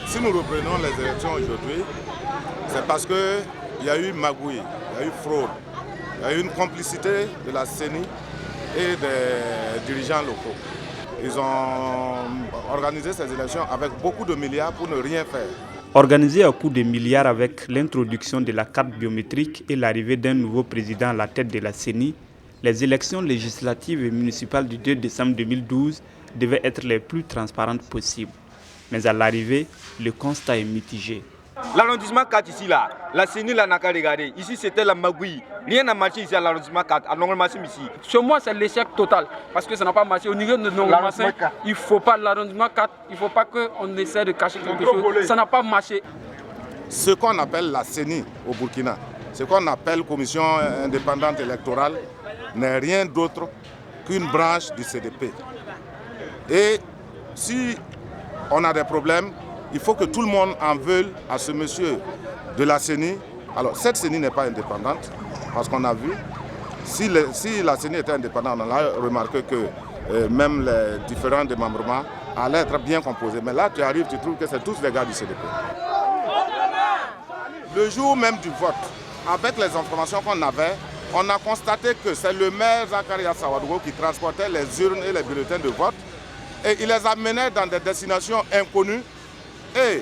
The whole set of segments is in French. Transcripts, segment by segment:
Si nous reprenons les élections aujourd'hui, c'est parce qu'il y a eu magouille, il y a eu fraude, il y a eu une complicité de la CENI et des dirigeants locaux. Ils ont organisé ces élections avec beaucoup de milliards pour ne rien faire. Organisé à coups de milliards avec l'introduction de la carte biométrique et l'arrivée d'un nouveau président à la tête de la CENI, les élections législatives et municipales du 2 décembre 2012 devaient être les plus transparentes possibles. Mais à l'arrivée, le constat est mitigé. L'arrondissement 4 ici, là, la CENI n'a qu'à regarder. Ici, c'était la magouille. Rien n'a marché ici à l'arrondissement 4, à Nongolmassim ici. Chez moi, c'est l'échec total. Parce que ça n'a pas marché. Au niveau de Nongolmassim, il ne faut pas l'arrondissement 4, il ne faut pas qu'on essaie de cacher quelque chose. Ça n'a pas marché. Ce qu'on appelle la CENI au Burkina, ce qu'on appelle Commission indépendante électorale, n'est rien d'autre qu'une branche du CDP. Et si on a des problèmes, il faut que tout le monde en veuille à ce monsieur de la CENI. Alors, cette CENI n'est pas indépendante, parce qu'on a vu, si la CENI était indépendante, on a remarqué que même les différents démembrements allaient être bien composés. Mais là, tu arrives, tu trouves que c'est tous des gars du CDP. Le jour même du vote, avec les informations qu'on avait, on a constaté que c'est le maire Zakaria Sawadogo qui transportait les urnes et les bulletins de vote et il les amenait dans des destinations inconnues. Et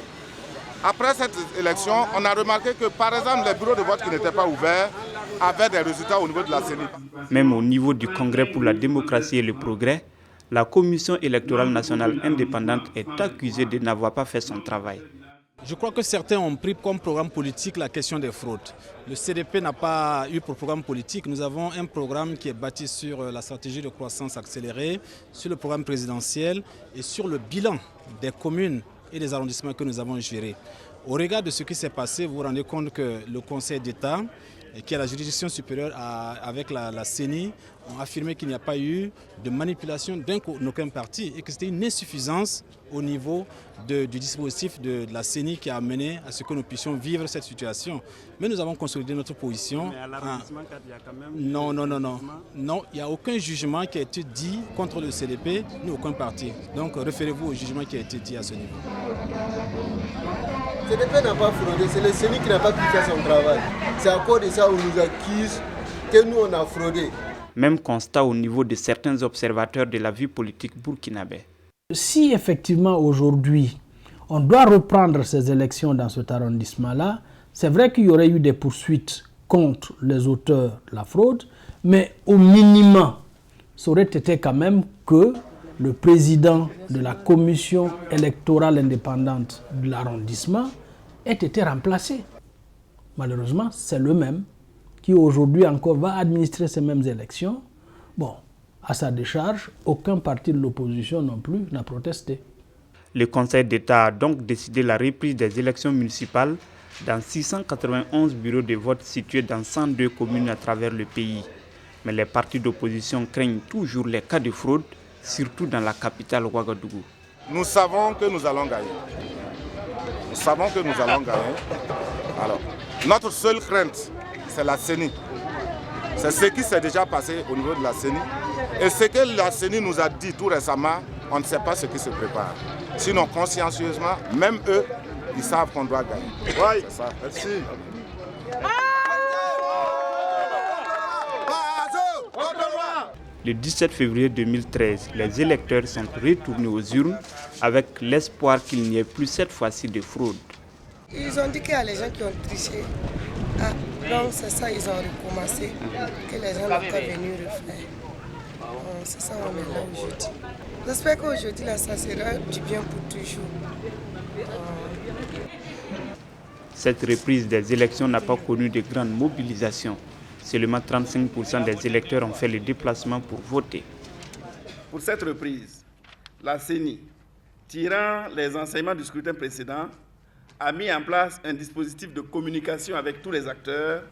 après cette élection, on a remarqué que par exemple les bureaux de vote qui n'étaient pas ouverts avaient des résultats au niveau de la CENI. Même au niveau du Congrès pour la démocratie et le progrès, la Commission électorale nationale indépendante est accusée de n'avoir pas fait son travail. Je crois que certains ont pris comme programme politique la question des fraudes. Le CDP n'a pas eu pour programme politique. Nous avons un programme qui est bâti sur la stratégie de croissance accélérée, sur le programme présidentiel et sur le bilan des communes et des arrondissements que nous avons gérés. Au regard de ce qui s'est passé, vous vous rendez compte que le Conseil d'État, qui est la juridiction supérieure avec la CENI, ont affirmé qu'il n'y a pas eu de manipulation d'aucun parti et que c'était une insuffisance au niveau du dispositif de la CENI qui a amené à ce que nous puissions vivre cette situation. Mais nous avons consolidé notre position. Mais à l'arrondissement 4, il y a quand même... Non, il n'y a aucun jugement qui a été dit contre le CDP, ni aucun parti. Donc référez-vous au jugement qui a été dit à ce niveau. Le CDP n'a pas fraudé, c'est le CENI qui n'a pas pu faire son travail. C'est à cause de ça qu'on nous accuse que nous on a fraudé. Même constat au niveau de certains observateurs de la vie politique burkinabé. Si effectivement aujourd'hui on doit reprendre ces élections dans cet arrondissement-là, c'est vrai qu'il y aurait eu des poursuites contre les auteurs de la fraude, mais au minimum, ça aurait été quand même que le président de la commission électorale indépendante de l'arrondissement ait été remplacé. Malheureusement, c'est le même qui aujourd'hui encore va administrer ces mêmes élections. Bon, à sa décharge, aucun parti de l'opposition non plus n'a protesté. Le Conseil d'État a donc décidé la reprise des élections municipales dans 691 bureaux de vote situés dans 102 communes à travers le pays. Mais les partis d'opposition craignent toujours les cas de fraude, surtout dans la capitale Ouagadougou. Nous savons que nous allons gagner. Nous savons que nous allons gagner. Alors, notre seule crainte, c'est la CENI. C'est ce qui s'est déjà passé au niveau de la CENI. Et ce que la CENI nous a dit tout récemment, on ne sait pas ce qui se prépare. Sinon, consciencieusement, même eux, ils savent qu'on doit gagner. Oui, c'est ça. Merci. Le 17 février 2013, les électeurs sont retournés aux urnes avec l'espoir qu'il n'y ait plus cette fois-ci de fraude. Ils ont dit qu'il y a les gens qui ont triché. Ah, donc c'est ça, ils ont recommencé, que les gens n'ont pas venu refaire. C'est ça, on est là aujourd'hui. J'espère qu'aujourd'hui, là, ça sera du bien pour toujours. Cette reprise des élections n'a pas connu de grande mobilisation. Seulement 35% des électeurs ont fait le déplacement pour voter. Pour cette reprise, la CENI, tirant les enseignements du scrutin précédent, a mis en place un dispositif de communication avec tous les acteurs.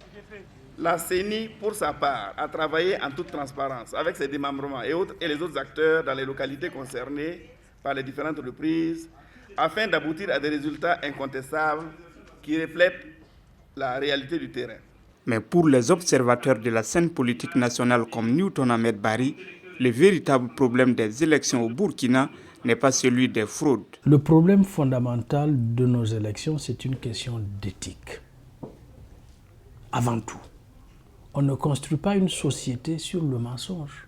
La CENI, pour sa part, a travaillé en toute transparence avec ses démembrements et les autres acteurs dans les localités concernées par les différentes reprises, afin d'aboutir à des résultats incontestables qui reflètent la réalité du terrain. Mais pour les observateurs de la scène politique nationale comme Newton Ahmed Bari, Le véritable problème des élections au Burkina n'est pas celui des fraudes. Le problème fondamental de nos élections, c'est une question d'éthique. Avant tout, on ne construit pas une société sur le mensonge.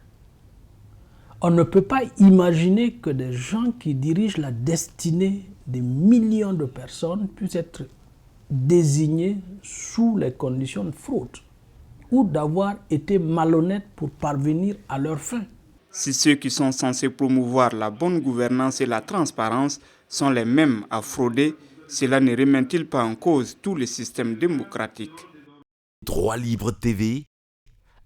On ne peut pas imaginer que des gens qui dirigent la destinée des millions de personnes puissent être désignés sous les conditions de fraude ou d'avoir été malhonnêtes pour parvenir à leur fin. Si ceux qui sont censés promouvoir la bonne gouvernance et la transparence sont les mêmes à frauder, cela ne remet-il pas en cause tout le système démocratique? Droit Libre TV,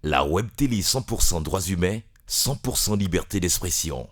la web télé 100% droits humains, 100% liberté d'expression.